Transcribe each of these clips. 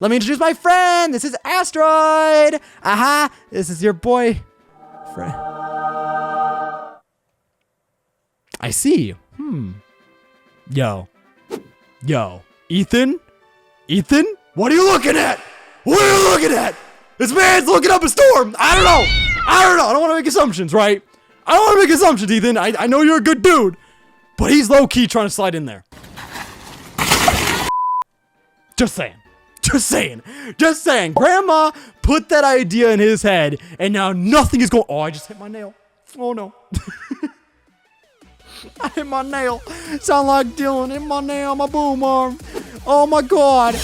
Let me introduce my friend. This is Astroid. Aha, this is your boy friend. I see. Yo. Ethan? What are you looking at? This man's looking up a storm. I don't know. I don't want to make assumptions, right? I don't want to make assumptions, Ethan. I know you're a good dude, but he's low-key trying to slide in there. Just saying. Grandma put that idea in his head, and now nothing is going. Oh, I just hit my nail. Oh, no. I hit my nail. Sound like Dylan. Hit my nail, my boom arm. Oh, my God.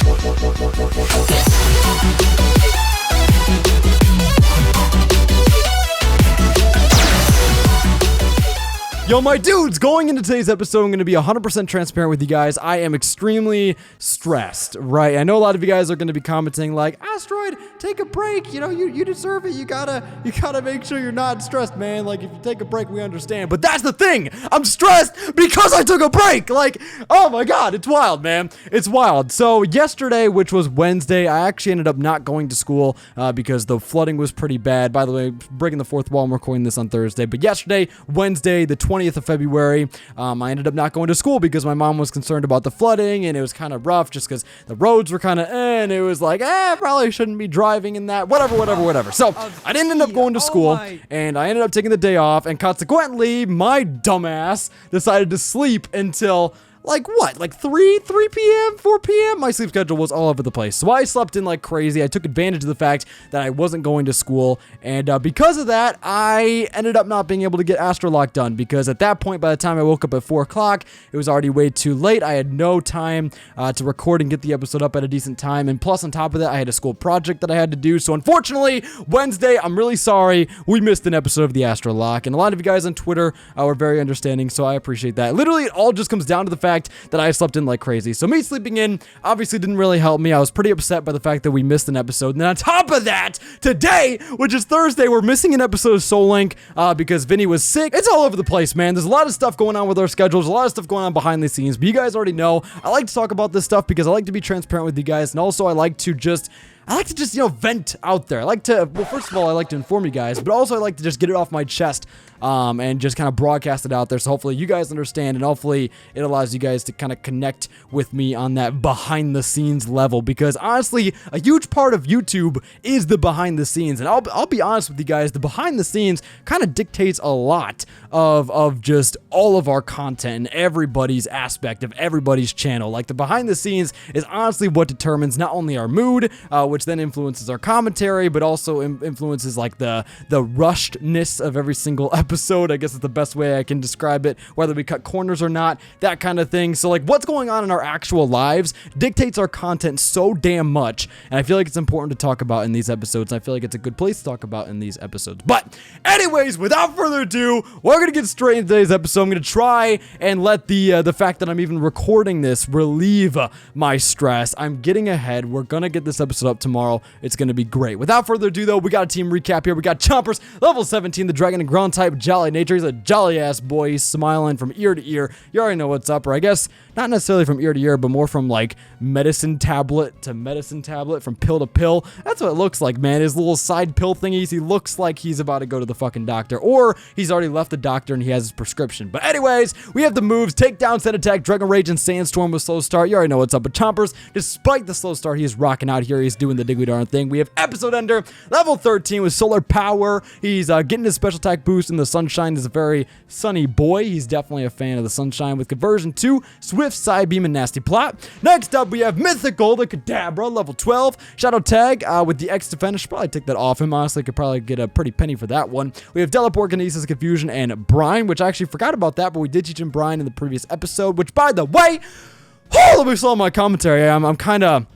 Yo, my dudes, going into today's episode, I'm going to be 100% transparent with you guys. I am extremely stressed, right? I know a lot of you guys are going to be commenting like, Astroid, take a break. You know, you deserve it. You gotta make sure you're not stressed, man. Like, if you take a break, we understand. But that's the thing. I'm stressed because I took a break. Like, oh my God, it's wild, man. It's wild. So yesterday, which was Wednesday, I actually ended up not going to school because the flooding was pretty bad. By the way, breaking the fourth wall, I'm recording this on Thursday. But yesterday, Wednesday, the 20th of February, I ended up not going to school because my mom was concerned about the flooding, and it was kind of rough just because the roads were kind of and it was like, probably shouldn't be driving in that, whatever. So I didn't end up going to school, and I ended up taking the day off, and consequently, my dumbass decided to sleep until like 3 p.m., 4 p.m.? My sleep schedule was all over the place. So I slept in like crazy. I took advantage of the fact that I wasn't going to school. And because of that, I ended up not being able to get Astrolocke done. Because at that point, by the time I woke up at 4 o'clock, it was already way too late. I had no time to record and get the episode up at a decent time. And plus, on top of that, I had a school project that I had to do. So unfortunately, Wednesday, I'm really sorry, we missed an episode of the Astrolocke. And a lot of you guys on Twitter were very understanding. So I appreciate that. Literally, it all just comes down to the fact that I slept in like crazy. So me sleeping in obviously didn't really help me. I was pretty upset by the fact that we missed an episode. And then on top of that, today, which is Thursday, we're missing an episode of Soul Link because Vinny was sick. It's all over the place, man. There's a lot of stuff going on with our schedules, a lot of stuff going on behind the scenes, but you guys already know I like to talk about this stuff because I like to be transparent with you guys, and also I like to just, vent out there. First of all, I like to inform you guys, but also I like to just get it off my chest and just kind of broadcast it out there. So hopefully you guys understand, and hopefully it allows you guys to kind of connect with me on that behind the scenes level, because honestly, a huge part of YouTube is the behind the scenes. And I'll be honest with you guys, the behind the scenes kind of dictates a lot of just all of our content and everybody's aspect of everybody's channel. Like, the behind the scenes is honestly what determines not only our mood, which then influences our commentary, but also influences like the rushedness of every single episode. I guess is the best way I can describe it, whether we cut corners or not, that kind of thing. So like, what's going on in our actual lives dictates our content so damn much, and I feel like it's important to talk about in these episodes. I feel like it's a good place to talk about in these episodes. But anyways, without further ado, we're gonna get straight into today's episode. I'm gonna try and let the fact that I'm even recording this relieve my stress. I'm getting ahead. We're gonna get this episode up tomorrow. It's gonna be great. Without further ado, though, we got a team recap here. We got Chompers, level 17, the Dragon and Ground type, jolly nature. He's a jolly ass boy. He's smiling from ear to ear. You already know what's up, or I guess not necessarily from ear to ear, but more from like medicine tablet to medicine tablet, from pill to pill. That's what it looks like, man. His little side pill thingies. He looks like he's about to go to the fucking doctor, or he's already left the doctor and he has his prescription. But anyways, we have the moves: Takedown, Set Attack, Dragon Rage, and Sandstorm with slow start. You already know what's up with Chompers. Despite the slow start, he is rocking out here. He's doing the diggly darn thing. We have Episode Ender, level 13 with Solar Power. He's getting his special attack boost in the Sunshine. He's a very sunny boy. He's definitely a fan of the Sunshine with Conversion 2, Swift, Psybeam, and Nasty Plot. Next up, we have Mythical, the Kadabra, level 12. Shadow Tag with the X Defender. Should probably take that off him. Honestly, could probably get a pretty penny for that one. We have Teleport, Kinesis, Confusion, and Brine, which I actually forgot about that, but we did teach him Brine in the previous episode, which, by the way, let me slow my commentary. I'm kind of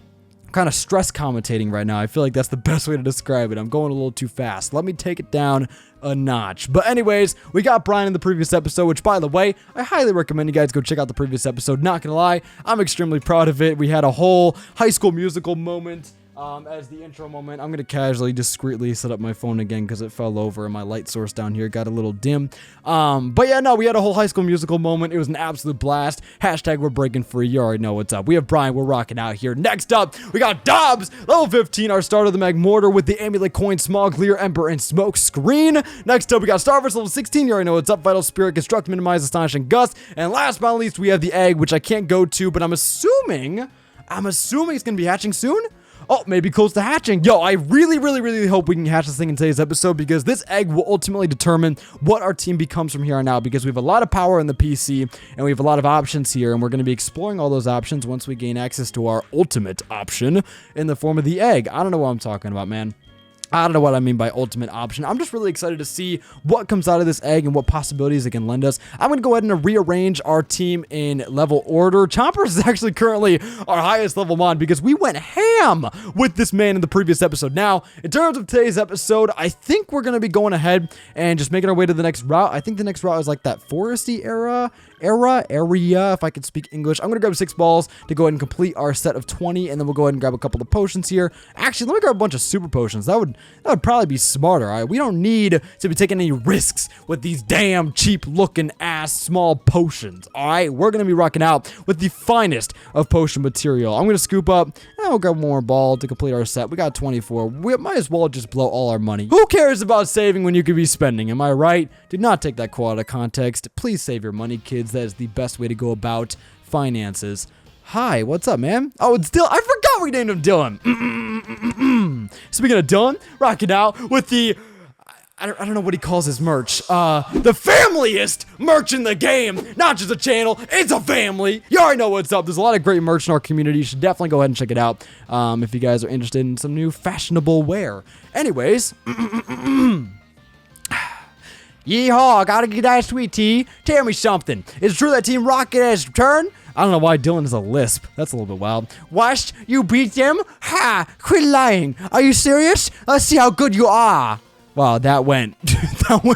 stress commentating right now. I feel like that's the best way to describe it. I'm going a little too fast. Let me take it down a notch. But anyways, we got Brian in the previous episode, which, by the way, I highly recommend you guys go check out the previous episode. Not gonna lie, I'm extremely proud of it. We had a whole High School Musical moment as the intro moment. I'm going to casually, discreetly set up my phone again because it fell over and my light source down here got a little dim. But yeah, no, we had a whole High School Musical moment. It was an absolute blast. Hashtag we're breaking free. You already know what's up. We have Brian. We're rocking out here. Next up, we got Dobbs, level 15, our starter, the Magmortar with the Amulet Coin, Small, Clear, Ember, and Smoke Screen. Next up, we got Starburst, level 16. You already know what's up. Vital Spirit, Construct, Minimize, Astonishing Gust. And last but not least, we have the Egg, which I can't go to, but I'm assuming it's going to be hatching soon. Oh, maybe close to hatching. Yo, I really hope we can hatch this thing in today's episode because this egg will ultimately determine what our team becomes from here on out because we have a lot of power in the PC and we have a lot of options here and we're going to be exploring all those options once we gain access to our ultimate option in the form of the egg. I don't know what I'm talking about, man. I don't know what I mean by ultimate option. I'm just really excited to see what comes out of this egg and what possibilities it can lend us. I'm going to go ahead and rearrange our team in level order. Chompers is actually currently our highest level mon because we went ham with this man in the previous episode. Now, in terms of today's episode, I think we're going to be going ahead and just making our way to the next route. I think the next route is like that foresty area, if I could speak English. I'm going to grab 6 balls to go ahead and complete our set of 20, and then we'll go ahead and grab a couple of potions here. Actually, let me grab a bunch of super potions. That would probably be smarter. All right? We don't need to be taking any risks with these damn cheap-looking ass small potions. All right? We're going to be rocking out with the finest of potion material. I'm going to scoop up, and we'll grab one more ball to complete our set. We got 24. We might as well just blow all our money. Who cares about saving when you could be spending? Am I right? Do not take that quote out of context. Please save your money, kids. That is the best way to go about finances. Hi, what's up, man? Oh, it's Dylan. I forgot we named him Dylan. Speaking of Dylan, rocking out with the, I don't know what he calls his merch. The familiest merch in the game. Not just a channel, it's a family. You already know what's up. There's a lot of great merch in our community. You should definitely go ahead and check it out if you guys are interested in some new fashionable wear. Anyways, yeehaw, gotta get that sweet tea. Tell me something. Is it true that Team Rocket has returned? I don't know why Dylan is a lisp. That's a little bit wild. What? You beat them? Ha! Quit lying. Are you serious? Let's see how good you are. Wow, that went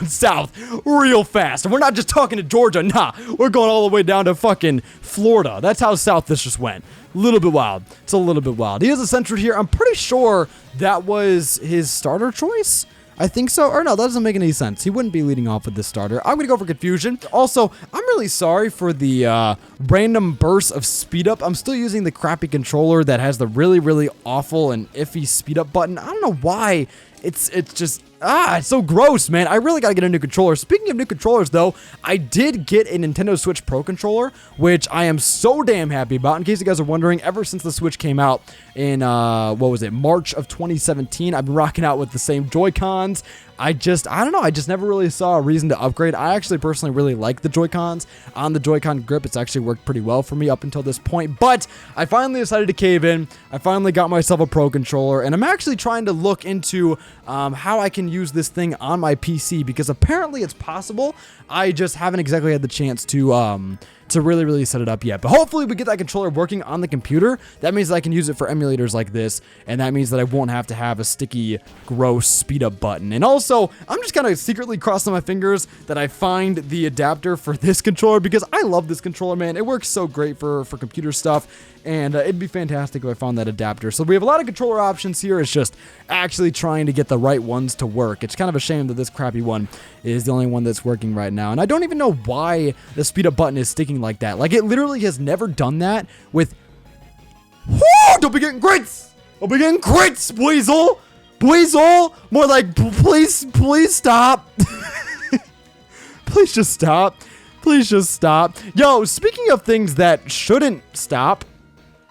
south real fast. And we're not just talking to Georgia. Nah, we're going all the way down to fucking Florida. That's how south this just went. A little bit wild. It's a little bit wild. He has a Sentry here. I'm pretty sure that was his starter choice. I think so. Or no, that doesn't make any sense. He wouldn't be leading off with this starter. I'm going to go for Confusion. Also, I'm really sorry for the random bursts of speed up. I'm still using the crappy controller that has the really awful and iffy speed up button. I don't know why. It's just, it's so gross, man. I really gotta get a new controller. Speaking of new controllers, though, I did get a Nintendo Switch Pro controller, which I am so damn happy about. In case you guys are wondering, ever since the Switch came out in, March of 2017, I've been rocking out with the same Joy-Cons. I don't know, I just never really saw a reason to upgrade. I actually personally really like the Joy-Cons. On the Joy-Con grip, it's actually worked pretty well for me up until this point, but I finally decided to cave in. I finally got myself a Pro controller, and I'm actually trying to look into how I can use this thing on my PC, because apparently it's possible. I just haven't exactly had the chance to really set it up yet. But hopefully we get that controller working on the computer. That means that I can use it for emulators like this, and that means that I won't have to have a sticky, gross speed up button. And also, I'm just kind of secretly crossing my fingers that I find the adapter for this controller, because I love this controller, man. It works so great for computer stuff, and it'd be fantastic if I found that adapter. So we have a lot of controller options here. It's just actually trying to get the right ones to work. It's kind of a shame that this crappy one is the only one that's working right now. And I don't even know why the speed up button is sticking like that. Like, it literally has never done that with... Woo! Don't be getting crits! Don't be getting crits, Weasel! Weasel! More like, please stop. Please just stop. Please just stop. Yo, speaking of things that shouldn't stop,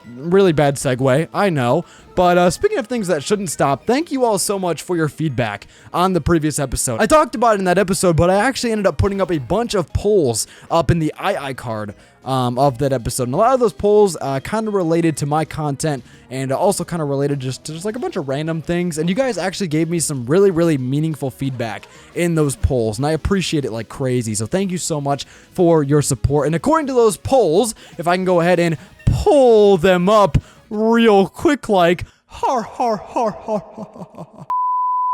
really bad segue, I know. But speaking of things that shouldn't stop, thank you all so much for your feedback on the previous episode. I talked about it in that episode, but I actually ended up putting up a bunch of polls up in the II card of that episode. And a lot of those polls kind of related to my content, and also kind of related just to like a bunch of random things. And you guys actually gave me some really meaningful feedback in those polls, and I appreciate it like crazy. So thank you so much for your support. And according to those polls, if I can go ahead and pull them up real quick, like, har.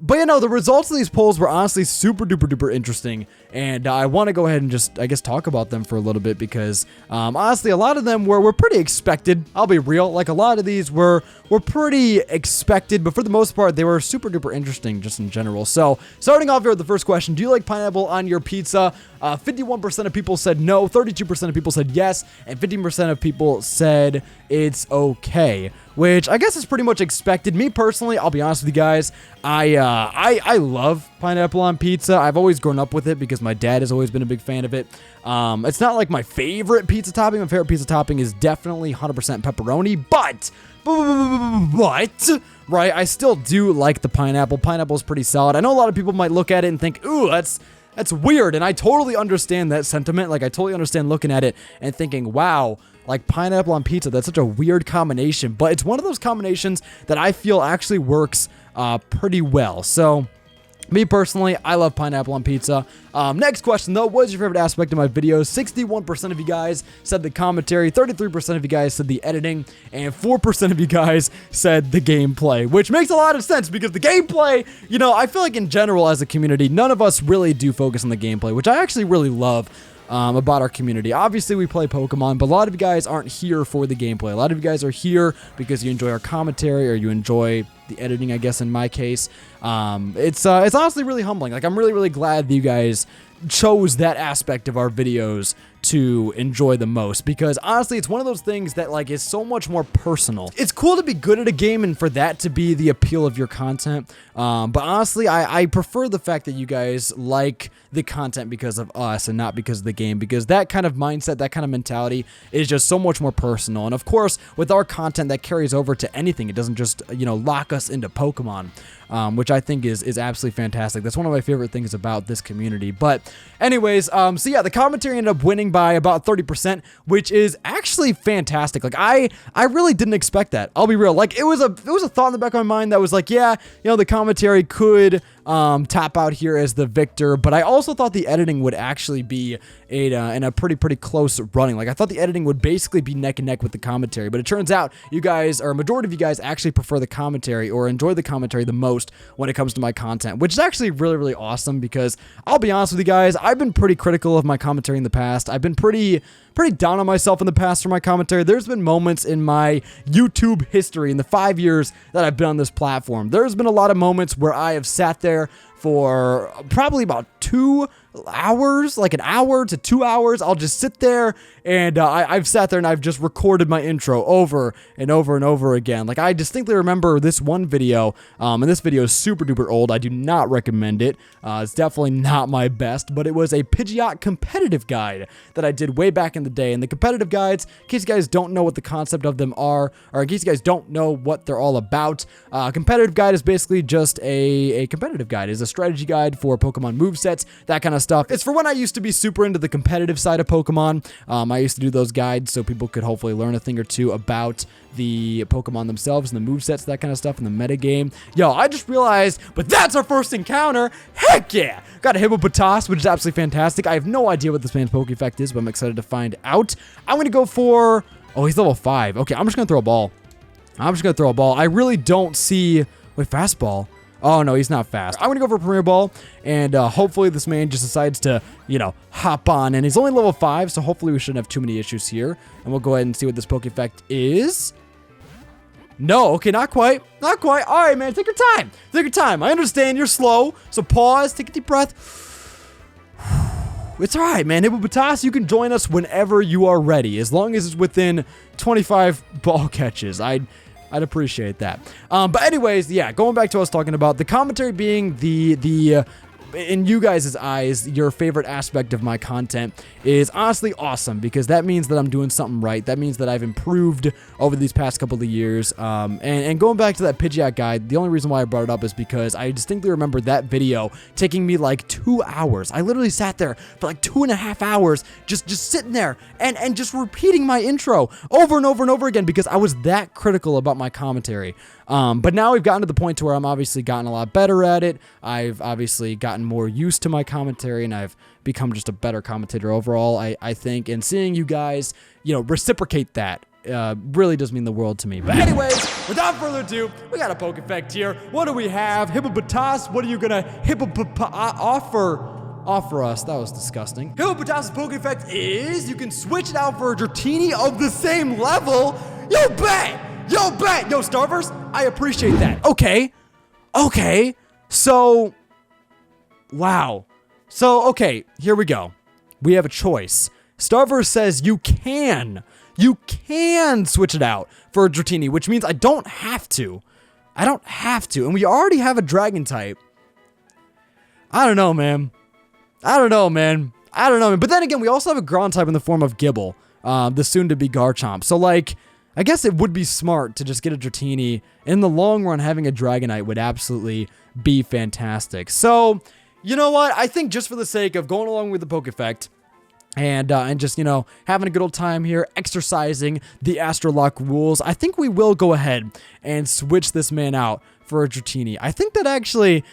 But you know, the results of these polls were honestly super duper duper interesting, and I want to go ahead and just, I guess, talk about them for a little bit because honestly, a lot of them were pretty expected. I'll be real, like a lot of these were pretty expected, but for the most part, they were super duper interesting just in general. So starting off here with the first question, do you like pineapple on your pizza? 51% of people said no, 32% of people said yes, and 15% of people said it's okay, which I guess is pretty much expected. Me personally, I'll be honest with you guys, I love pineapple on pizza. I've always grown up with it because my dad has always been a big fan of it. It's not like my favorite pizza topping. My favorite pizza topping is definitely 100% pepperoni, but right, I still do like the pineapple. Pineapple is pretty solid. I know a lot of people might look at it and think, ooh, that's weird, and I totally understand that sentiment. Like, I totally understand looking at it and thinking, wow, like pineapple on pizza, that's such a weird combination, but it's one of those combinations that I feel actually works pretty well. So me personally, I love pineapple on pizza. Next question though, what is your favorite aspect of my videos? 61% of you guys said the commentary, 33% of you guys said the editing, and 4% of you guys said the gameplay, which makes a lot of sense because the gameplay, you know, I feel like in general as a community, none of us really do focus on the gameplay, which I actually really love about our community. Obviously, we play Pokemon, but a lot of you guys aren't here for the gameplay. A lot of you guys are here because you enjoy our commentary or you enjoy the editing, I guess, in my case. It's honestly really humbling. Like, I'm really, really glad that you guys chose that aspect of our videos to enjoy the most, because honestly, it's one of those things that like is so much more personal. It's cool to be good at a game and for that to be the appeal of your content, but honestly, I prefer the fact that you guys like the content because of us and not because of the game, because that kind of mindset, that kind of mentality is just so much more personal. And of course, with our content, that carries over to anything. It doesn't just, you know, lock us into Pokemon, which I think is absolutely fantastic. That's one of my favorite things about this community. But anyways, so yeah, the commentary ended up winning by about 30%, which is actually fantastic. Like, I really didn't expect that. I'll be real. Like, it was a thought in the back of my mind that was like, yeah, you know, the commentary could top out here as the victor, but I also thought the editing would actually be in a pretty close running. Like, I thought the editing would basically be neck and neck with the commentary, but it turns out you guys, or a majority of you guys, actually prefer the commentary or enjoy the commentary the most when it comes to my content, which is actually really awesome, because I'll be honest with you guys, I've been pretty critical of my commentary in the past. I've been pretty down on myself in the past for my commentary. There's been moments in my YouTube history, in the 5 years that I've been on this platform, there's been a lot of moments where I have sat there for probably about 2 hours, like an hour to 2 hours. I'll just sit there and I've sat there and I've just recorded my intro over and over again. Like, I distinctly remember this one video, and this video is super duper old. I do not recommend it. It's definitely not my best, but it was a Pidgeot competitive guide that I did way back in the day. And the competitive guides, in case you guys don't know what the concept of them are, or in case you guys don't know what they're all about, competitive guide is basically just a competitive guide. It's a strategy guide for Pokemon movesets, that kind of stuff. It's for when I used to be super into the competitive side of Pokemon. I used to do those guides so people could hopefully learn a thing or two about the Pokemon themselves and the movesets, that kind of stuff, and the metagame. Yo, I just realized, but that's our first encounter. Heck yeah! Got a Hippopotas, which is absolutely fantastic. I have no idea what this man's Poke Effect is, but I'm excited to find out. I'm going to go for... Oh, he's level 5. Okay, I'm just going to throw a ball. I really don't see... Wait, fastball? Oh, no, he's not fast. I'm going to go for Premier Ball, and hopefully this man just decides to, you know, hop on. And he's only level 5, so hopefully we shouldn't have too many issues here. And we'll go ahead and see what this Poke Effect is. No, okay, not quite. All right, man, take your time. I understand you're slow, so pause, take a deep breath. It's all right, man. Hippopotas, you can join us whenever you are ready, as long as it's within 25 ball catches. I'd appreciate that. But anyways, yeah, going back to what I was talking about, the commentary being the in you guys' eyes, your favorite aspect of my content is honestly awesome, because that means that I'm doing something right. That means that I've improved over these past couple of years. And going back to that Pidgeot guide, the only reason why I brought it up is because I distinctly remember that video taking me like 2 hours. I literally sat there for like 2.5 hours, just sitting there and just repeating my intro over and over again, because I was that critical about my commentary. But now we've gotten to the point to where I'm obviously gotten a lot better at it. I've obviously gotten more used to my commentary, and I've become just a better commentator overall, I think. And seeing you guys, you know, reciprocate that really does mean the world to me. But anyways, without further ado, we got a Poke Effect here. What do we have? Hippopotas, what are you gonna offer us? That was disgusting. Hippopotas' Poke Effect is you can switch it out for a Dratini of the same level. Yo, bet! Yo, Starverse, I appreciate that. Okay. So, wow. So, okay, here we go. We have a choice. Starverse says you can switch it out for a Dratini, which means I don't have to. And we already have a dragon type. I don't know, man. But then again, we also have a ground type in the form of Gibble, the soon-to-be Garchomp. So, like, I guess it would be smart to just get a Dratini. In the long run, having a Dragonite would absolutely be fantastic. So, you know what? I think just for the sake of going along with the Poke Effect, and just, you know, having a good old time here, exercising the Astrolocke rules, I think we will go ahead and switch this man out for a Dratini. I think that's actually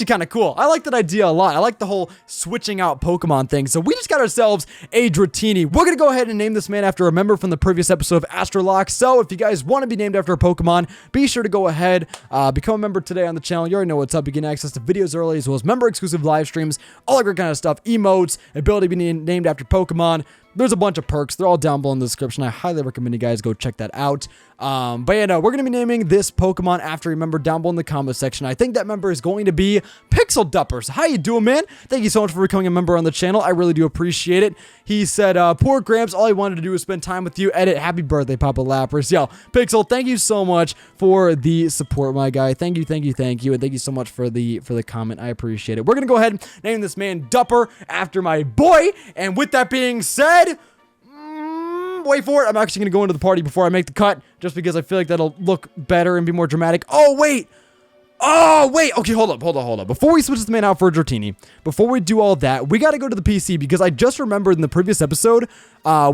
kind of cool. I like that idea a lot. I like the whole switching out Pokemon thing. So we just got ourselves a Dratini. We're going to go ahead and name this man after a member from the previous episode of Astrolocke. So if you guys want to be named after a Pokemon, be sure to go ahead, become a member today on the channel. You already know what's up. You get access to videos early, as well as member-exclusive live streams, all that great kind of stuff, emotes, ability to be named after Pokemon. There's a bunch of perks. They're all down below in the description. I highly recommend you guys go check that out. But yeah, no, we're going to be naming this Pokemon after a member down below in the comment section. I think that member is going to be Pixel Duppers. How you doing, man? Thank you so much for becoming a member on the channel. I really do appreciate it. He said, poor Gramps, all I wanted to do was spend time with you. Edit, happy birthday, Papa Lapras. Yo, Pixel, thank you so much for the support, my guy. Thank you. And thank you so much for the comment. I appreciate it. We're going to go ahead and name this man Dupper after my boy. And with that being said, wait for it. I'm actually going to go into the party before I make the cut, just because I feel like that'll look better and be more dramatic. Oh, wait. Okay, hold up. Before we switch this man out for a Dratini, before we do all that, we got to go to the PC, because I just remembered in the previous episode,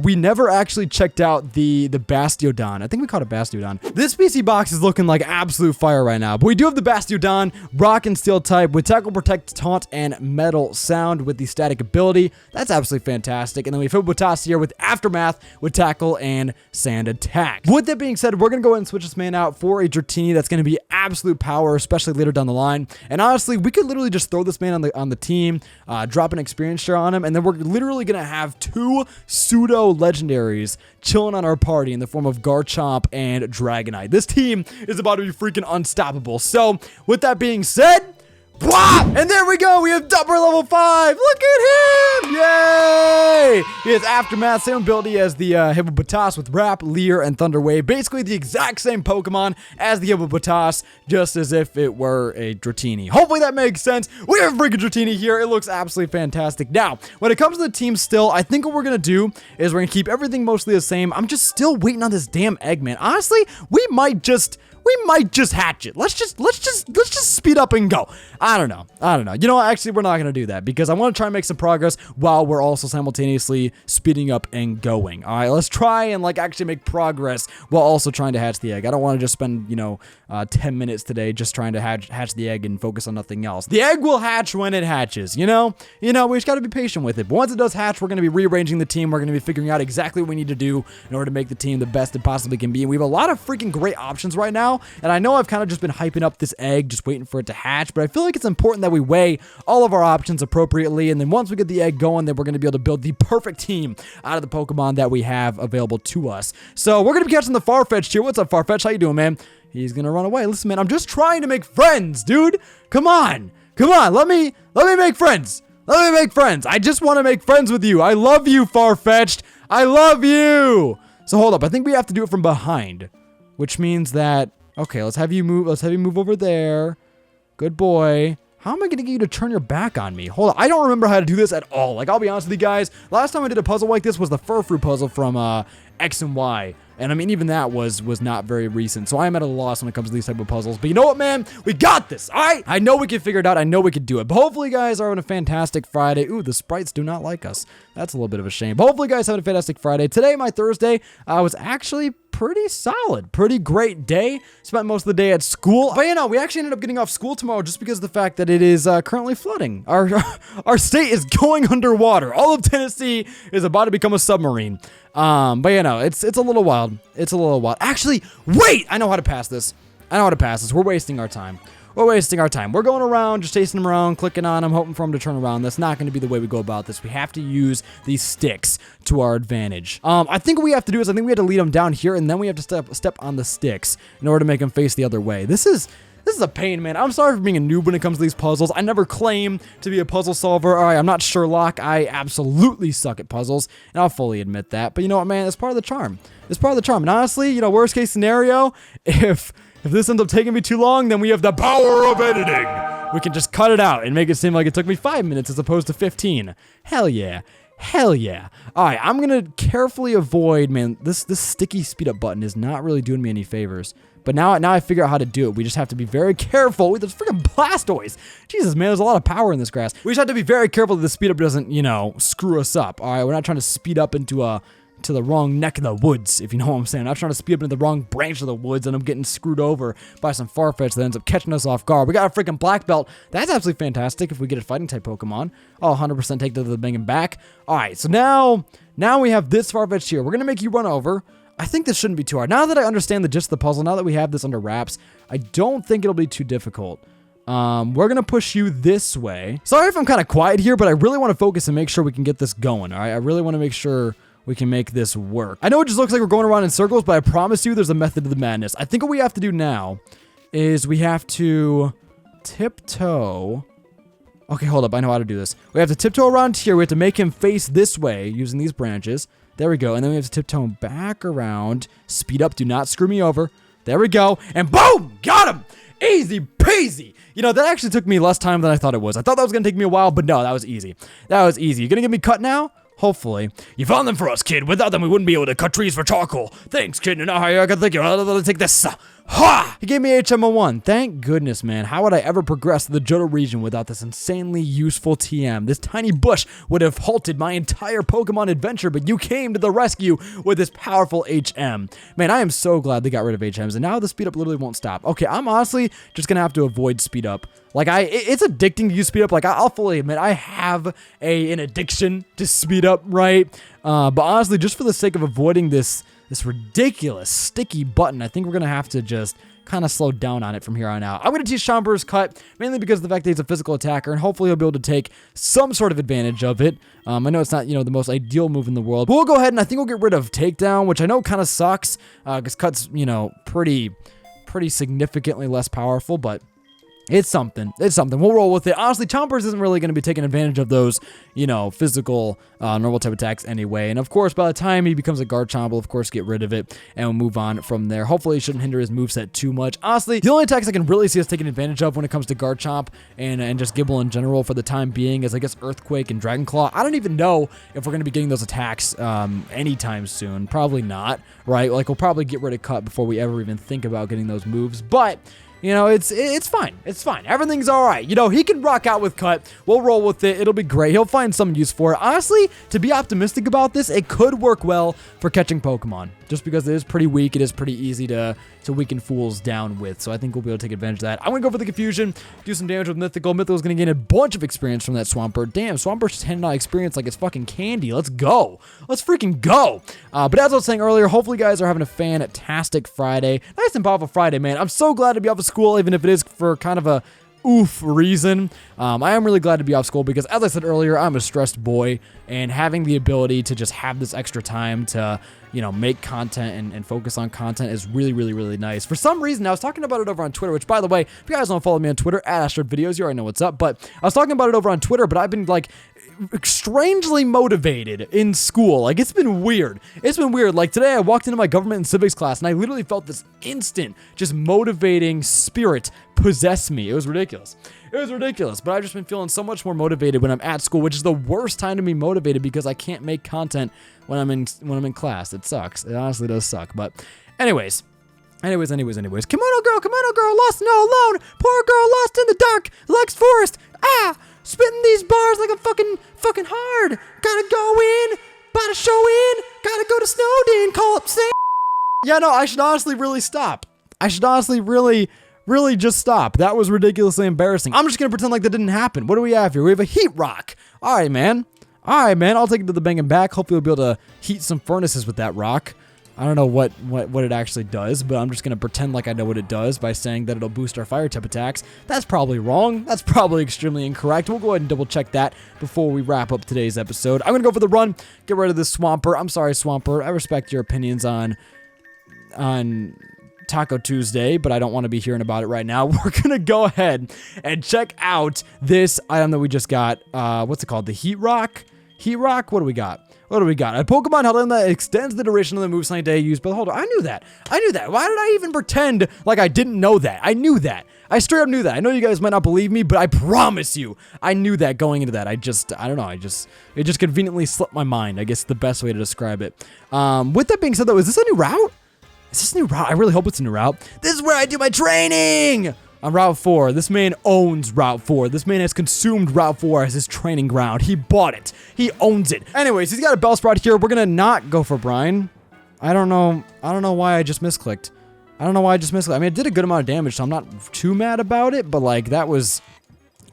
we never actually checked out the Bastiodon. I think we called it Bastiodon. This PC box is looking like absolute fire right now, but we do have the Bastiodon, Rock and Steel type, with Tackle, Protect, Taunt, and Metal Sound with the static ability. That's absolutely fantastic. And then we have Hippopotas here with Aftermath, with Tackle and Sand Attack. With that being said, we're going to go ahead and switch this man out for a Dratini that's going to be absolute power, especially later down the line. And honestly, we could literally just throw this man on the team, drop an experience share on him, and then we're literally going to have two pseudo legendaries chilling on our party in the form of Garchomp and Dragonite. This team is about to be freaking unstoppable. So with that being said, and there we go. We have Dupper level 5. Look at him. Yay. He has Aftermath, same ability as the Hippopotas with Wrap, Leer, and Thunder Wave. Basically the exact same Pokemon as the Hippopotas, just as if it were a Dratini. Hopefully that makes sense. We have a freaking Dratini here. It looks absolutely fantastic. Now, when it comes to the team still, I think what we're going to do is we're going to keep everything mostly the same. I'm just still waiting on this damn egg, man. Honestly, we might just hatch it. Let's just speed up and go. I don't know. You know what? Actually, we're not going to do that, because I want to try and make some progress while we're also simultaneously speeding up and going. All right, let's try and actually make progress while also trying to hatch the egg. I don't want to just spend, 10 minutes today just trying to hatch the egg and focus on nothing else. The egg will hatch when it hatches, you know? We just got to be patient with it. But once it does hatch, we're going to be rearranging the team. We're going to be figuring out exactly what we need to do in order to make the team the best it possibly can be. And we have a lot of freaking great options right now. And I know I've kind of just been hyping up this egg, just waiting for it to hatch, but I feel like it's important that we weigh all of our options appropriately. And then once we get the egg going, then we're going to be able to build the perfect team out of the Pokemon that we have available to us. So we're going to be catching the Farfetch'd here. What's up, Farfetch'd? How you doing, man? He's going to run away. Listen, man, I'm just trying to make friends, dude. Come on. Let me make friends. I just want to make friends with you. I love you, Farfetch'd. I love you. So hold up. I think we have to do it from behind, which means that, okay, let's have you move over there. Good boy. How am I going to get you to turn your back on me? Hold on. I don't remember how to do this at all. I'll be honest with you guys. Last time I did a puzzle like this was the Furfrou puzzle from X and Y. And I mean, even that was not very recent. So I am at a loss when it comes to these type of puzzles. But you know what, man? We got this, all right? I know we can figure it out. I know we can do it. But hopefully you guys are having a fantastic Friday. Ooh, the sprites do not like us. That's a little bit of a shame. But hopefully you guys having a fantastic Friday. Today, my Thursday, was actually pretty solid. Pretty great day. Spent most of the day at school. But we actually ended up getting off school tomorrow just because of the fact that it is currently flooding. Our state is going underwater. All of Tennessee is about to become a submarine. But it's a little wild. It's a little wild. Actually, wait! I know how to pass this. We're wasting our time. We're going around, just chasing them around, clicking on them, hoping for them to turn around. That's not going to be the way we go about this. We have to use these sticks to our advantage. I think what we have to do is we have to lead them down here, and then we have to step on the sticks in order to make them face the other way. This is a pain, man. I'm sorry for being a noob when it comes to these puzzles. I never claim to be a puzzle solver. All right, I'm not Sherlock. I absolutely suck at puzzles, and I'll fully admit that. But you know what, man? It's part of the charm. And honestly, worst case scenario, if this ends up taking me too long, then we have the power of editing. We can just cut it out and make it seem like it took me 5 minutes as opposed to 15. Hell yeah. All right, I'm going to carefully avoid, man, this sticky speed up button is not really doing me any favors. But now I figure out how to do it. We just have to be very careful with those freaking Blastoise. Jesus, man, there's a lot of power in this grass. We just have to be very careful that the speed up doesn't, screw us up. All right, we're not trying to speed up into the wrong neck of the woods, if you know what I'm saying. I'm not trying to speed up into the wrong branch of the woods and I'm getting screwed over by some Farfetch that ends up catching us off guard. We got a freaking black belt. That's absolutely fantastic if we get a fighting type Pokemon. I'll 100% take to the bang and back. All right, so now we have this Farfetch here. We're going to make you run over. I think this shouldn't be too hard. Now that I understand the gist of the puzzle, now that we have this under wraps, I don't think it'll be too difficult. We're going to push you this way. Sorry if I'm kind of quiet here, but I really want to focus and make sure we can get this going, all right? I really want to make sure we can make this work. I know it just looks like we're going around in circles, but I promise you there's a method to the madness. I think what we have to do now is we have to tiptoe. Okay, hold up. I know how to do this. We have to tiptoe around here. We have to make him face this way using these branches. There we go. And then we have to tiptoe back around. Speed up. Do not screw me over. There we go. And boom! Got him! Easy peasy. That actually took me less time than I thought it was. I thought that was going to take me a while, but no, that was easy. You going to get me cut now? Hopefully. You found them for us, kid. Without them, we wouldn't be able to cut trees for charcoal. Thanks, kid. And now I got to take this. Ha! He gave me HM01. Thank goodness, man. How would I ever progress to the Johto region without this insanely useful TM? This tiny bush would have halted my entire Pokemon adventure, but you came to the rescue with this powerful HM. Man, I am so glad they got rid of HMs, and now the speed up literally won't stop. Okay, I'm honestly just gonna have to avoid speed up. It's addicting to use speed up. I'll fully admit I have an addiction to speed up, right? But honestly, just for the sake of avoiding this ridiculous sticky button, I think we're going to have to just kind of slow down on it from here on out. I'm going to teach Chamber's cut, mainly because of the fact that he's a physical attacker, and hopefully he'll be able to take some sort of advantage of it. I know it's not, the most ideal move in the world, but we'll go ahead and I think we'll get rid of Takedown, which I know kind of sucks, because Cut's, pretty significantly less powerful, but it's something. We'll roll with it. Honestly, Chompers isn't really going to be taking advantage of those, physical, normal type attacks anyway. And of course, by the time he becomes a Garchomp, we'll of course get rid of it and we'll move on from there. Hopefully, it shouldn't hinder his moveset too much. Honestly, the only attacks I can really see us taking advantage of when it comes to Garchomp and just Gible in general for the time being is, I guess, Earthquake and Dragon Claw. I don't even know if we're going to be getting those attacks anytime soon. Probably not, right? We'll probably get rid of Cut before we ever even think about getting those moves. But it's fine. It's fine. Everything's all right. He can rock out with Cut. We'll roll with it. It'll be great. He'll find some use for it. Honestly, to be optimistic about this, it could work well for catching Pokemon. Just because it is pretty weak, it is pretty easy to weaken fools down with. So I think we'll be able to take advantage of that. I'm going to go for the Confusion, do some damage with Mythical. Mythical's going to gain a bunch of experience from that Swampert. Damn, Swampert's just handing out experience like it's fucking candy. Let's go. Let's freaking go. But as I was saying earlier, hopefully you guys are having a fantastic Friday. Nice and powerful Friday, man. I'm so glad to be off of school, even if it is for kind of a reason. I am really glad to be off school because, as I said earlier, I'm a stressed boy, and having the ability to just have this extra time to make content and focus on content is really, really, really nice. For some reason, I was talking about it over on Twitter, which, by the way, if you guys don't follow me on Twitter, at Astroid Videos, you already know what's up, but I was talking about it over on Twitter, but I've been, strangely motivated in school. It's been weird. Today, I walked into my government and civics class, and I literally felt this instant, just motivating spirit possess me. It was ridiculous. But I've just been feeling so much more motivated when I'm at school, which is the worst time to be motivated because I can't make content when I'm in class. It sucks. It honestly does suck. But anyways. Come on, oh girl, lost and all alone. Poor girl lost in the dark, Lex Forest. Spitting these bars like a fucking hard. Gotta go in, gotta show in, gotta go to Snowden, call up Sam. Yeah, no, I should honestly really stop. I should honestly really just stop. That was ridiculously embarrassing. I'm just gonna pretend like that didn't happen. What do we have here? We have a heat rock. All right, man. I'll take it to the bank and back. Hopefully we'll be able to heat some furnaces with that rock. I don't know what it actually does, but I'm just going to pretend like I know what it does by saying that it'll boost our fire type attacks. That's probably wrong. That's probably extremely incorrect. We'll go ahead and double check that before we wrap up today's episode. I'm going to go for the run, get rid of this Swampert. I'm sorry, Swampert. I respect your opinions on Taco Tuesday, but I don't want to be hearing about it right now. We're going to go ahead and check out this item that we just got. What's it called? The Heat Rock? Heat Rock? What do we got? What do we got? A Pokemon held in that extends the duration of the move Sunny Day used by the holder. I knew that. Why did I even pretend like I didn't know that? I knew that. I straight up knew that. I know you guys might not believe me, but I promise you, I knew that going into that. I don't know. It just conveniently slipped my mind. I guess the best way to describe it. With that being said, though, is this a new route? Is this a new route? I really hope it's a new route. This is where I do my training! On Route 4, this man owns Route 4. This man has consumed Route 4 as his training ground. He bought it. He owns it. Anyways, he's got a Bellsprout here. We're gonna not go for Brine. I don't know why I just misclicked. I mean, it did a good amount of damage, so I'm not too mad about it, but like that was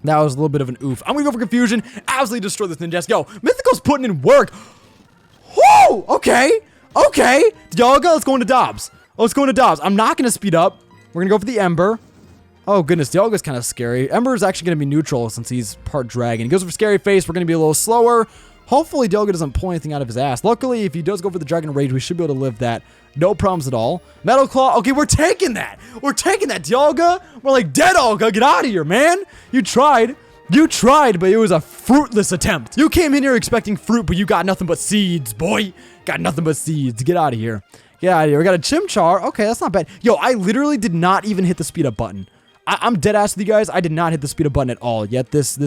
a little bit of an oof. I'm gonna go for Confusion. Absolutely destroy this Ninjask. Yo, Mythical's putting in work. Whoo! Okay. Dialga, let's go into Dobbs. I'm not gonna speed up. We're gonna go for the Ember. Oh, goodness. Dialga's kind of scary. Ember is actually going to be neutral since he's part dragon. He goes for Scary Face. We're going to be a little slower. Hopefully, Dialga doesn't pull anything out of his ass. Luckily, if he does go for the Dragon Rage, we should be able to live that. No problems at all. Metal Claw. Okay, we're taking that. Dialga. We're like, dead Olga. Get out of here, man. You tried, but it was a fruitless attempt. You came in here expecting fruit, but you got nothing but seeds, boy. Get out of here. We got a Chimchar. Okay, that's not bad. Yo, I literally did not even hit the speed up button. I'm dead ass with you guys. I did not hit the speed up button at all. Yet this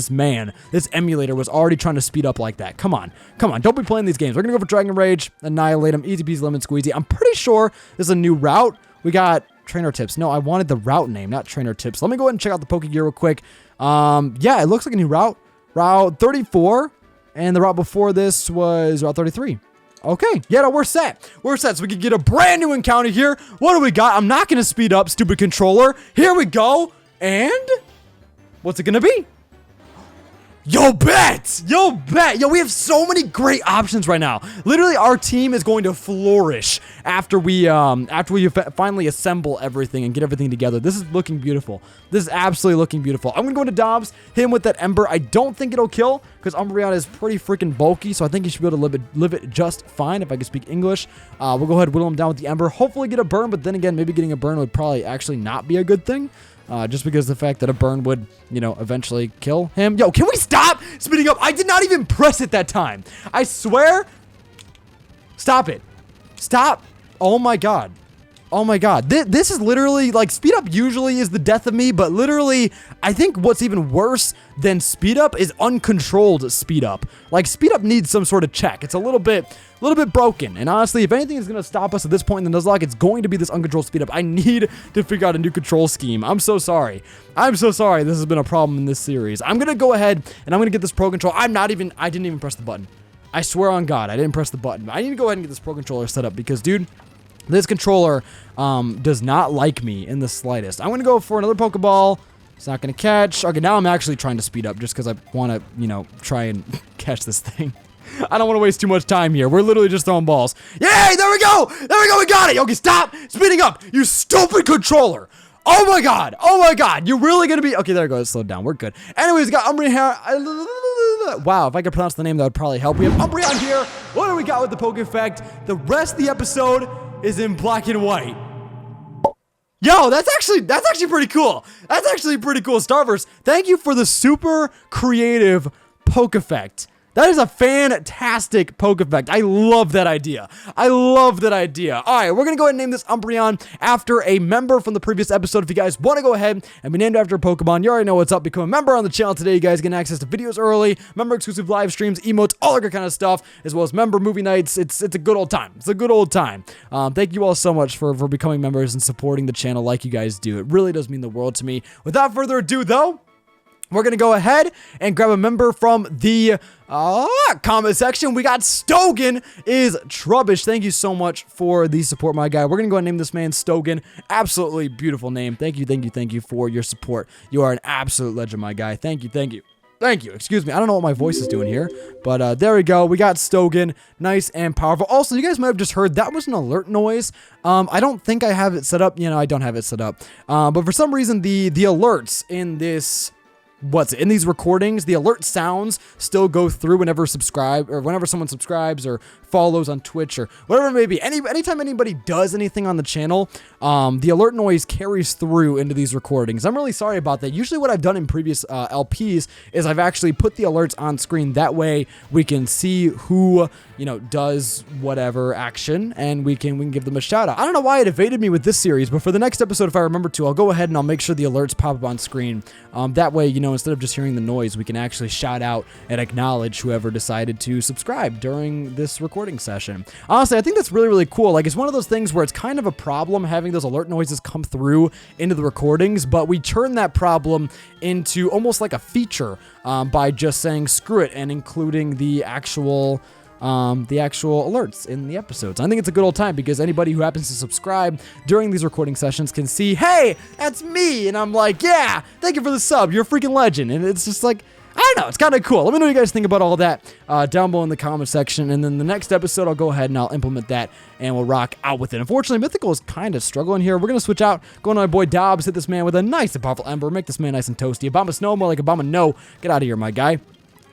emulator was already trying to speed up like that. Come on. Don't be playing these games. We're gonna go for Dragon Rage, Annihilate him, easy peasy lemon squeezy. I'm pretty sure this is a new route. We got Trainer Tips. No, I wanted the route name, not Trainer Tips. Let me go ahead and check out the Pokegear real quick. Yeah, it looks like a new route. Route 34, and the route before this was Route 33. Okay, yeah, no, we're set. So we can get a brand new encounter here. What do we got? I'm not going to speed up, stupid controller. Here we go. And what's it going to be? Yo, bet. Yo, we have so many great options right now. Literally, our team is going to flourish after we finally assemble everything and get everything together. This is looking beautiful. This is absolutely looking beautiful. I'm going to go into Dobbs, hit him with that Ember. I don't think it'll kill because Umbreon is pretty freaking bulky, so I think he should be able to live it just fine if I can speak English. We'll go ahead and whittle him down with the Ember. Hopefully get a burn, but then again, maybe getting a burn would probably actually not be a good thing. Just because of the fact that a burn would, eventually kill him. Yo, can we stop speeding up? I did not even press it that time. I swear. Stop it. Stop. Oh my God. This is literally, like, speed up usually is the death of me, but literally, I think what's even worse than speed up is uncontrolled speed up. Like, speed up needs some sort of check. It's a little bit broken. And honestly, if anything is going to stop us at this point in the Nuzlocke, it's going to be this uncontrolled speed up. I need to figure out a new control scheme. I'm so sorry. This has been a problem in this series. I'm going to go ahead and I'm going to get this Pro Control. I didn't even press the button. I swear on God, I didn't press the button. I need to go ahead and get this Pro Controller set up because, dude, this controller does not like me in the slightest. I'm going to go for another Pokeball. It's not going to catch. Okay, now I'm actually trying to speed up just because I want to, try and catch this thing. I don't want to waste too much time here. We're literally just throwing balls. Yay, there we go. We got it. Okay, stop speeding up, you stupid controller. Oh my God. You're really going to be... Okay, there it goes. Slow down. We're good. Anyways, we got Umbreon here. Wow, if I could pronounce the name, that would probably help. We have Umbreon here. What do we got with the Poke Effect? The rest of the episode is in black and white. Yo, that's actually pretty cool. Starverse, thank you for the super creative Poke Effect. That is a fantastic Poke Effect. I love that idea. All right, we're going to go ahead and name this Umbreon after a member from the previous episode. If you guys want to go ahead and be named after a Pokemon, you already know what's up. Become a member on the channel today. You guys get access to videos early, member-exclusive live streams, emotes, all that good kind of stuff, as well as member movie nights. It's a good old time. Thank you all so much for becoming members and supporting the channel like you guys do. It really does mean the world to me. Without further ado, though, we're going to go ahead and grab a member from the comment section. We got Stogan is Trubbish. Thank you so much for the support, my guy. We're going to go ahead and name this man Stogan. Absolutely beautiful name. Thank you for your support. You are an absolute legend, my guy. Thank you. Excuse me. I don't know what my voice is doing here, but there we go. We got Stogan. Nice and powerful. Also, you guys might have just heard that was an alert noise. I don't think I have it set up. You know, I don't have it set up. But for some reason, the alerts in this... in these recordings, the alert sounds still go through whenever someone subscribes or follows on Twitch or whatever it may be. Anytime anybody does anything on the channel, the alert noise carries through into these recordings. I'm really sorry about that. Usually what I've done in previous LPs is I've actually put the alerts on screen. That way we can see who, does whatever action, and we can give them a shout out. I don't know why it evaded me with this series, but for the next episode, if I remember to, I'll go ahead and I'll make sure the alerts pop up on screen. That way, instead of just hearing the noise, we can actually shout out and acknowledge whoever decided to subscribe during this recording session. Honestly, I think that's really, really cool. Like, it's one of those things where it's kind of a problem having those alert noises come through into the recordings, but we turn that problem into almost like a feature by just saying screw it and including the actual alerts in the episodes. I think it's a good old time because anybody who happens to subscribe during these recording sessions can see, hey, that's me, and I'm like, yeah, thank you for the sub, you're a freaking legend. And it's just like, I don't know, it's kind of cool. Let me know what you guys think about all that down below in the comment section, and then the next episode I'll go ahead and I'll implement that and we'll rock out with it. Unfortunately, Mythical is kind of struggling here. We're going to switch out, go on my boy Dobbs, hit this man with a nice and powerful Ember, make this man nice and toasty. Obama Snow, more like Obama No. Get out of here, my guy.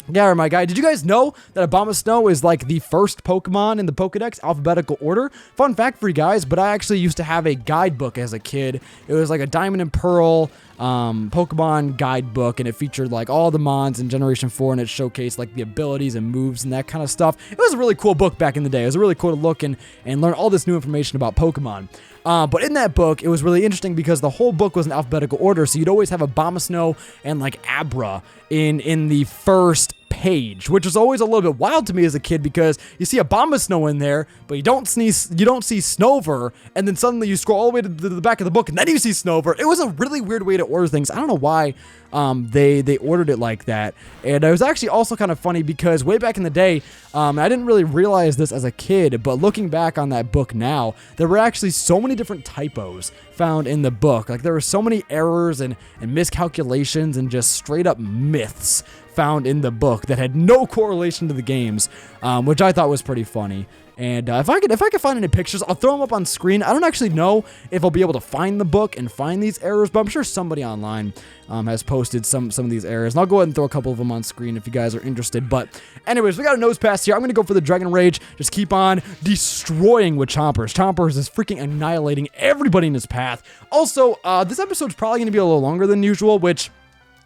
Yeah, my guy. Did you guys know that Obama Snow is like the first Pokemon in the Pokedex alphabetical order? Fun fact for you guys, but I actually used to have a guidebook as a kid. It was like a Diamond and Pearl Pokemon guidebook, and it featured like all the Mons in Generation 4, and it showcased like the abilities and moves and that kind of stuff. It was a really cool book back in the day. It was really cool to look and learn all this new information about Pokemon. But in that book, it was really interesting because the whole book was in alphabetical order, so you'd always have Abomasnow and like Abra in the first page, which was always a little bit wild to me as a kid because you see Abomasnow in there, but you don't see Snover, and then suddenly you scroll all the way to the back of the book and then you see Snover. It was a really weird way to order things. I don't know why they ordered it like that. And it was actually also kind of funny because way back in the day, I didn't really realize this as a kid, but looking back on that book now, there were actually so many different typos found in the book. Like there were so many errors and miscalculations and just straight up myths found in the book that had no correlation to the games, which I thought was pretty funny. And if I could find any pictures, I'll throw them up on screen. I don't actually know if I'll be able to find the book and find these errors, but I'm sure somebody online has posted some of these errors. And I'll go ahead and throw a couple of them on screen if you guys are interested. But anyways, we got a nose pass here. I'm going to go for the Dragon Rage. Just keep on destroying with Chompers. Chompers is freaking annihilating everybody in his path. Also, this episode's probably going to be a little longer than usual, which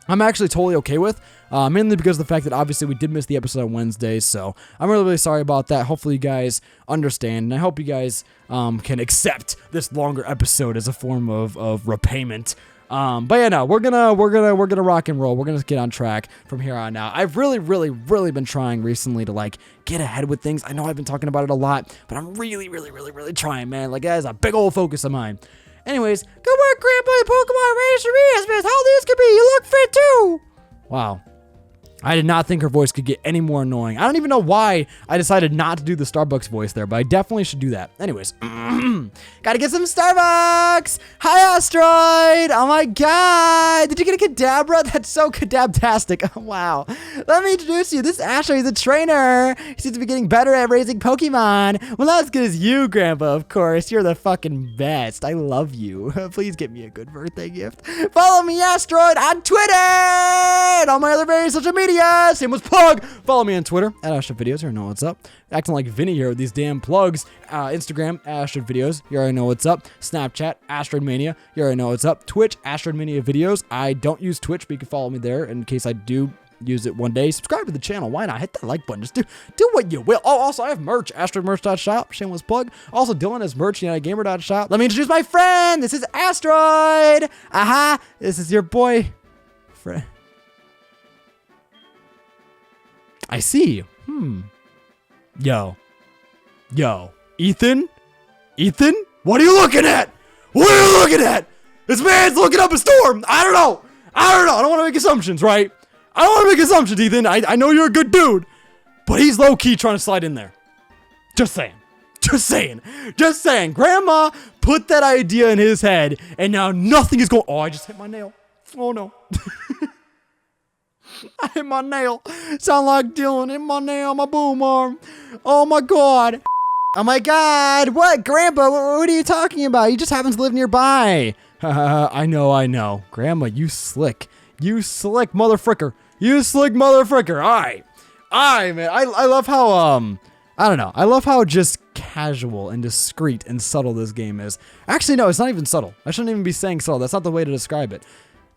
I'm actually totally okay with. Mainly because of the fact that obviously we did miss the episode on Wednesday, so I'm really, really sorry about that. Hopefully you guys understand, and I hope you guys can accept this longer episode as a form of repayment. But yeah, no, we're gonna rock and roll. We're gonna get on track from here on out. I've really been trying recently to like get ahead with things. I know I've been talking about it a lot, but I'm really trying, man. Like that is a big old focus of mine. Anyways, good work, Grandpa. The Pokemon raised me as how this could be. You look fit too. Wow. I did not think her voice could get any more annoying. I don't even know why I decided not to do the Starbucks voice there, but I definitely should do that. Anyways, gotta get some Starbucks. Hi, Astroid. Oh my god. Did you get a Kadabra? That's so Kadabtastic. Oh, wow. Let me introduce you. This Astroid is a trainer. He seems to be getting better at raising Pokemon. Well, not as good as you, Grandpa, of course. You're the fucking best. I love you. Please get me a good birthday gift. Follow me, Astroid, on Twitter and all my other various social media. Same with plug. Follow me on Twitter at Astroid Videos. You already know what's up. Acting like Vinny here with these damn plugs. Instagram, Astroid Videos. You already know what's up. Snapchat, Astroid Mania. You already know what's up. Twitch, Astroid Mania Videos. I don't use Twitch, but you can follow me there in case I do use it one day. Subscribe to the channel. Why not? Hit that like button. Just do what you will. Oh, also, I have merch. AstroidMerch.shop. Shameless plug. Also, Dylan has merch. UnitedGamer.shop. Let me introduce my friend. This is Astroid. Aha. This is your boy. Friend. I see. Yo. Ethan? What are you looking at? This man's looking up a storm. I don't know. I don't know. I don't want to make assumptions, right? I don't want to make assumptions, Ethan. I know you're a good dude, but he's low-key trying to slide in there. Just saying. Just saying. Just saying. Grandma put that idea in his head, and now nothing is going... Oh, I just hit my nail. Oh, no. I hit my nail. Sound like Dylan. Hit my nail, my boom arm. Oh, my God. Oh, my God. What? Grandpa, what are you talking about? He just happens to live nearby. I know. Grandma, you slick. You slick motherfricker. You slick motherfricker. All right. All right, man. I love how, I don't know. I love how just casual and discreet and subtle this game is. Actually, no, it's not even subtle. I shouldn't even be saying subtle. That's not the way to describe it.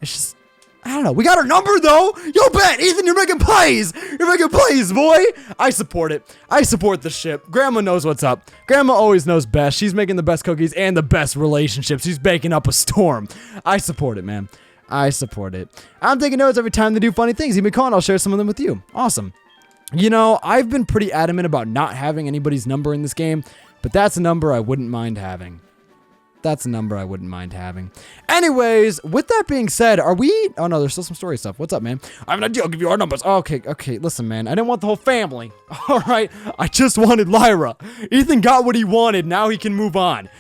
It's just, I don't know. We got our number, though. Yo, Ben, Ethan, you're making plays. You're making plays, boy. I support it. I support the ship. Grandma knows what's up. Grandma always knows best. She's making the best cookies and the best relationships. She's baking up a storm. I support it, man. I support it. I'm taking notes every time they do funny things. Even Con, I'll share some of them with you. Awesome. You know, I've been pretty adamant about not having anybody's number in this game, but that's a number I wouldn't mind having. That's a number I wouldn't mind having. Anyways, with that being said, are we... Oh, no, there's still some story stuff. What's up, man? I have an idea. I'll give you our numbers. Oh, okay. Listen, man. I didn't want the whole family. All right. I just wanted Lyra. Ethan got what he wanted. Now he can move on.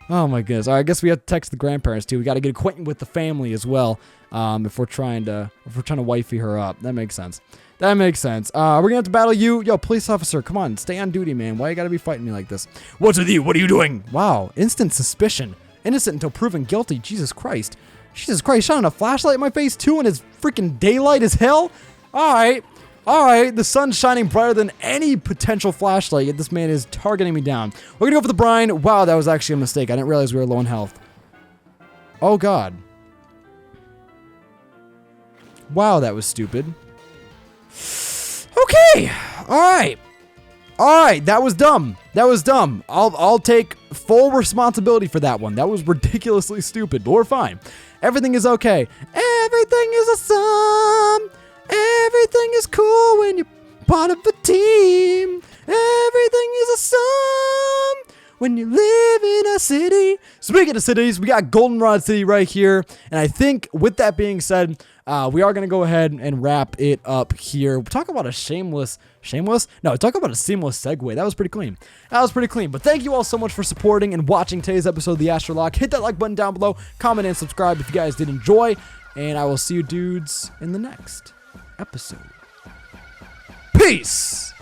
Oh, my goodness. All right, I guess we have to text the grandparents, too. We got to get acquainted with the family as well if we're trying to wifey her up. That makes sense. That makes sense. We're gonna have to battle you. Yo, police officer, come on. Stay on duty, man. Why you gotta be fighting me like this? What's with you? What are you doing? Wow. Instant suspicion. Innocent until proven guilty. Jesus Christ. Jesus Christ. Shining a flashlight in my face, too, and it's freaking daylight as hell? Alright. The sun's shining brighter than any potential flashlight, yet this man is targeting me down. We're gonna go for the brine. Wow, that was actually a mistake. I didn't realize we were low in health. Oh, God. Wow, that was stupid. Okay. All right. That was dumb. I'll take full responsibility for that one. That was ridiculously stupid, but we're fine. Everything is okay. Everything is awesome. Everything is cool when you're part of a team. Everything is awesome when you live in a city. Speaking of cities, we got Goldenrod City right here. And I think with that being said, we are going to go ahead and wrap it up here. Talk about a shameless? No, talk about a seamless segue. That was pretty clean. But thank you all so much for supporting and watching today's episode of the Astrolocke. Hit that like button down below. Comment and subscribe if you guys did enjoy. And I will see you dudes in the next episode. Peace!